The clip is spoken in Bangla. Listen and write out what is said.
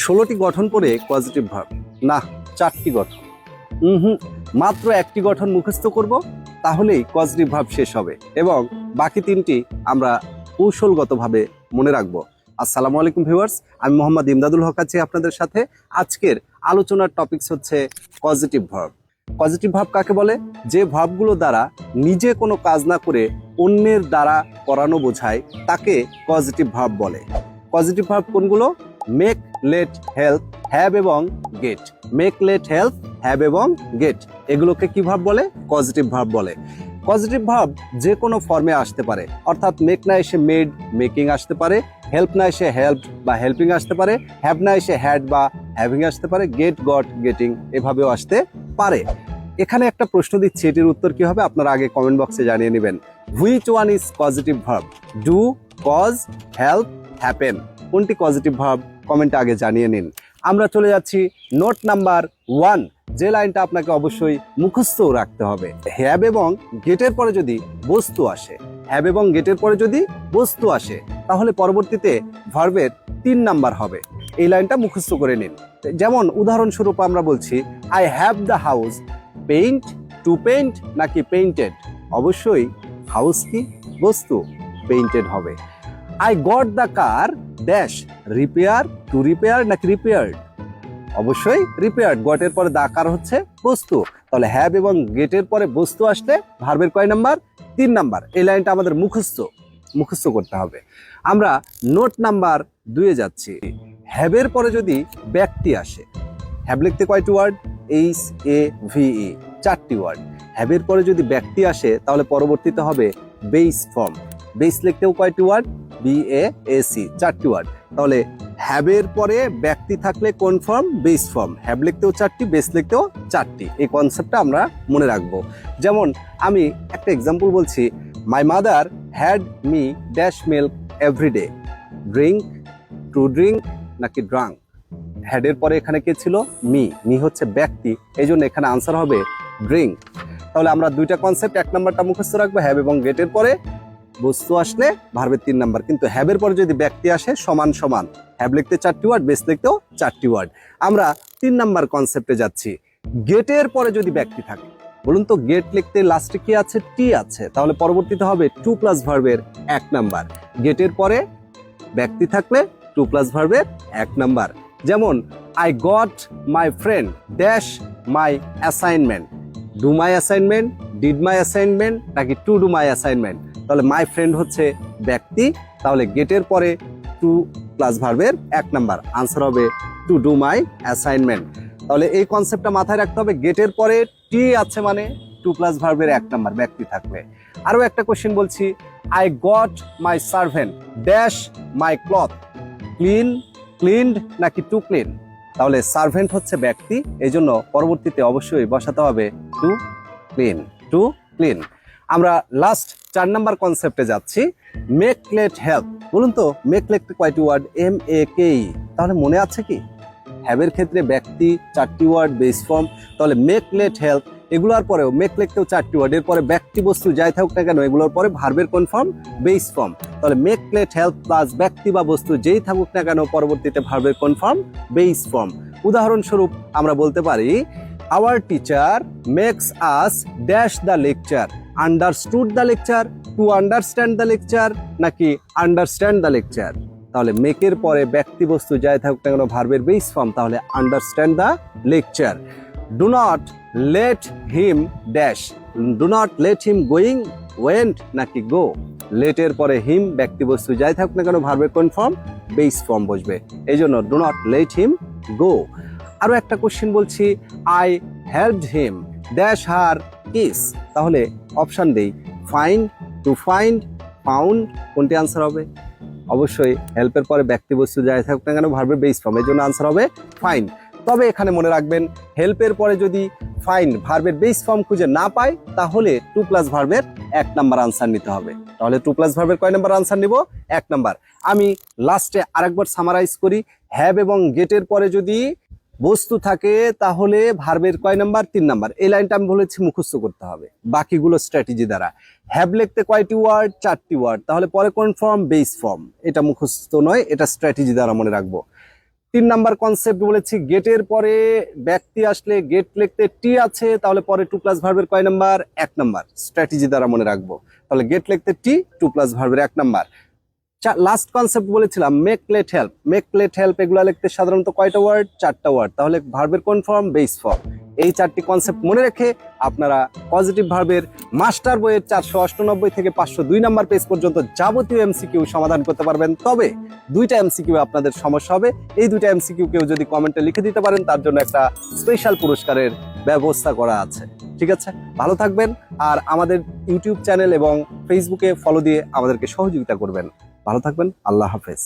16টি গঠন পড়ে পজিটিভ ভার্ব না, 4টি গঠন। মাত্র একটি গঠন মুখস্থ করব, তাহলেই পজিটিভ ভার্ব শেষ হবে এবং বাকি 3টি আমরা কৌশলগতভাবে মনে রাখবো। আসসালামু আলাইকুম ভিউয়ার্স, আমি মোহাম্মদ ইমদাদুল হক আছি আপনাদের সাথে। আজকের আলোচনার টপিকস হচ্ছে পজিটিভ ভার্ব। পজিটিভ ভার্ব কাকে বলে? যে ভার্বগুলো দ্বারা নিজে কোনো কাজ না করে অন্যের দ্বারা করানো বোঝায় তাকে পজিটিভ ভার্ব বলে। পজিটিভ ভার্ব কোনগুলো? মেক, লেট, হেল্প, হ্যাভ এবং get. Make, let, help, have এবং গেট, এগুলোকে কি ভার্ব বলে? পজিটিভ ভার্ব বলে। পজিটিভ ভার্ব যে কোনো ফর্মে আসতে পারে, অর্থাৎ মেক না এসে মেড, মেকিং আসতে পারে, হেল্প না এসে হেল্প বা হেল্পিং আসতে পারে, হ্যাভ না এসে হ্যাড বা হ্যাভিং আসতে পারে, গেট, গট, গেটিং এভাবেও আসতে পারে। এখানে একটা প্রশ্ন দিচ্ছি, এটির উত্তর কি হবে আপনারা আগে কমেন্ট বক্সে জানিয়ে নেবেন। Which one is positive verb? Do, cause, help, happen, কোনটি পজিটিভ ভার্ব? কমেন্টে আগে জানিয়ে নিন। আমরা চলে যাচ্ছি নোট নাম্বার 1, যে লাইনটা আপনাকে অবশ্যই মুখস্থ রাখতে হবে। হ্যাভ এবং গেটের পরে যদি বস্তু আসে, হ্যাভ এবং গেটের পরে যদি বস্তু আসে, তাহলে পরবর্তীতে ভার্বের 3 নাম্বার হবে। এই লাইনটা মুখস্থ করে নিন। যেমন উদাহরণস্বরূপ আমরা বলছি I have the house paint, two paint নাকি পেইন্টেড? অবশ্যই হাউস কি বস্তু, পেইন্টেড হবে। I got the car dash, repair, to repair নাকি রিপেয়ার্ড? অবশ্যই রিপেয়ার্ড। গটের পরে দা কার হচ্ছে বস্তু, তাহলে হ্যাভ এবং গেটের পরে বস্তু আসলে ভার্বের কয় নাম্বার? 3 নাম্বার। এই লাইনটা আমাদের মুখস্থ করতে হবে। আমরা নোট নাম্বার 2 যাচ্ছি। হ্যাভের পরে যদি ব্যক্তি আসে, হ্যাভ লিখতে কয়টি word? H A V E, 4টি ওয়ার্ড। হ্যাভের পরে যদি ব্যক্তি আসে তাহলে পরবর্তীতে হবে বেস ফর্ম। বেস লিখতেও কয়টি word? B A S E, 4টি ওয়ার্ড। তাহলে হ্যাভের পরে ব্যক্তি থাকলে কোন ফর্ম? Base form. হ্যাভ লিখতেও 4টি, বেস লিখতেও 4টি। এই কনসেপ্টটা আমরা মনে রাখবো। যেমন আমি একটা এক্সাম্পল বলছি, my mother had me dash milk everyday. Drink, to drink নাকি ড্রাঙ্ক? হ্যাডের পরে এখানে কে ছিল? মি হচ্ছে ব্যক্তি, এই জন্য এখানে আনসার হবে ড্রিঙ্ক। তাহলে আমরা 2টা কনসেপ্ট, 1 নাম্বারটা মুখস্থ রাখবো, হ্যাভ এবং গেটের পরে বস্তু আসলে ভার্বের 3 নাম্বার, কিন্তু হ্যাভের পরে যদি ব্যক্তি আসে সমান সমান, হ্যাভ লিখতে 4টি ওয়ার্ড, বেস লিখতেও 4টি ওয়ার্ড। আমরা 3 নাম্বার কনসেপ্টে যাচ্ছি। গেটের পরে যদি ব্যক্তি থাকে, বলুন তো গেট লিখতে লাস্টে কি আছে? টি আছে, তাহলে পরবর্তীতে হবে 2 প্লাস ভার্বের 1 নাম্বার। গেটের পরে ব্যক্তি থাকলে 2 প্লাস ভার্বের 1 নাম্বার। যেমন I got my friend dash my assignment. Do my assignment, did my assignment নাকি টু ডু মাই অ্যাসাইনমেন্ট? তাহলে মাই ফ্রেন্ড হচ্ছে ব্যক্তি, তাহলে গেটের পরে 2 প্লাস ভার্বের 1 নাম্বার, আনসার হবে টু ডু মাই অ্যাসাইনমেন্ট। তাহলে এই কনসেপ্টটা মাথায় রাখতে হবে, গেটের পরে টি আছে মানে 2 প্লাস ভার্বের 1 নাম্বার ব্যক্তি থাকবে। আরও একটা কোশ্চেন বলছি, I got my servant dash my cloth. Clean, cleaned নাকি টু ক্লিন? তাহলে সার্ভেন্ট হচ্ছে ব্যক্তি, এই জন্য পরবর্তীতে অবশ্যই বসাতে হবে টু ক্লিন, টু ক্লিন। আমরা লাস্ট 4 নাম্বার কনসেপ্টে যাচ্ছি, মেক, লেট, হেল্প। বলুন তো মেক লিখতে কয়টি ওয়ার্ড? এম এ কে ই। তাহলে মনে আছে কি? হ্যাভের ক্ষেত্রে ব্যক্তি 4টি ওয়ার্ড, বেস ফর্ম। তাহলে মেক, লেট, হেল্প এগুলোর পরেও মেক লিখতেও 4টি ওয়ার্ড, এরপরে ব্যক্তি বস্তু যাই থাকুক না কেন এগুলোর পরে ভার্বের কোন ফর্ম? Base form. তাহলে মেক, লেট, হেল্প প্লাস ব্যক্তি বা বস্তু যেই থাকুক না কেন পরবর্তীতে ভার্বের কোন ফর্ম? Base form. উদাহরণস্বরূপ আমরা বলতে পারি our teacher makes us dash the lecture. Understood the lecture, to understand the lecture নাকি আন্ডারস্ট্যান্ড দ্য লেকচার? তাহলে মেকের পরে ব্যক্তি বস্তু যাই থাকুক না কেন ভার্বের বেস ফর্ম, তাহলে understand the lecture. Do not let him dash. Do not let him going, went নাকি গো? লেটের পরে হিম ব্যক্তি বস্তু যাই থাকুক না কেন ভার্বের কোন ফর্ম? বেস ফর্ম বসবে, এই জন্য ডু নট লেট হিম গো। আরো একটা কোশ্চেন বলছি, I helped him dash her kiss. তাহলে অপশন দেই, ফাইন্ড, টু ফাইন্ড, ফাউন্ড, কোনটি আনসার হবে? অবশ্যই হেল্পের পরে ব্যক্তি বস্তু যাই থাকুক না কেন ভার্বের বেস ফর্ম, এই জন্য আনসার হবে ফাইন্ড। তবে এখানে মনে রাখবেন, হেল্পের পরে যদি ফাইন্ড ভার্বের বেস ফর্ম খুঁজে না পাই তাহলে 2 প্লাস ভার্বের 1 নাম্বার আনসার নিতে হবে। তাহলে 2 প্লাস ভার্বের কয় নাম্বার আনসার নিব? 1 নাম্বার। আমি লাস্টে আরেকবার সামারাইজ করি, হ্যাভ এবং গেটের পরে যদি বস্তু থাকে তাহলে ভার্বের কয় নাম্বার? 3 নাম্বার। এই লাইনটা আমি বলেছি মুখস্থ করতে হবে, বাকিগুলো স্ট্র্যাটেজি দ্বারা। হ্যাভ লিখতে কয়টি ওয়ার্ড? 4টি ওয়ার্ড। তাহলে পরে কোন ফর্ম? Base form. এটা মুখস্থ নয়, এটা স্ট্র্যাটেজি দ্বারা মনে রাখবো। 3 নাম্বার কনসেপ্ট বলেছি, গেটের পরে ব্যক্তি আসলে গেট লিখতে টি আছে, তাহলে পরে টু প্লাস ভার্বের কয় নাম্বার? 1 নাম্বার। স্ট্র্যাটেজি দ্বারা মনে রাখবো। তাহলে গেট লিখতে টি, টু প্লাস ভার্বের 1 নাম্বার। লাস্ট কনসেপ্ট বলেছিলাম make let help. Make let help এগুলা লিখতে সাধারণত কয়টা ওয়ার্ড? 4টা ওয়ার্ড। তাহলে ভার্বের কোন ফর্ম? Base form. এই 4টি কনসেপ্ট মনে রেখে আপনারা পজিটিভ ভার্বের মাস্টার বইয়ের 498 থেকে 502 নাম্বার পেজ পর্যন্ত যাবতীয় এমসিকিউ সমাধান করতে পারবেন। তবে 2টা এমসিকিউ আপনাদের সমস্যা হবে। এই 2টা এমসিকিউ কেউ যদি কমেন্টে লিখে দিতে পারেন, তার জন্য একটা স্পেশাল পুরস্কারের ব্যবস্থা করা আছে। ঠিক আছে, ভালো থাকবেন। আর আমাদের ইউটিউব চ্যানেল এবং ফেসবুকে ফলো দিয়ে আমাদেরকে সহযোগিতা করবেন। ভালো থাকবেন। আল্লাহ হাফেজ।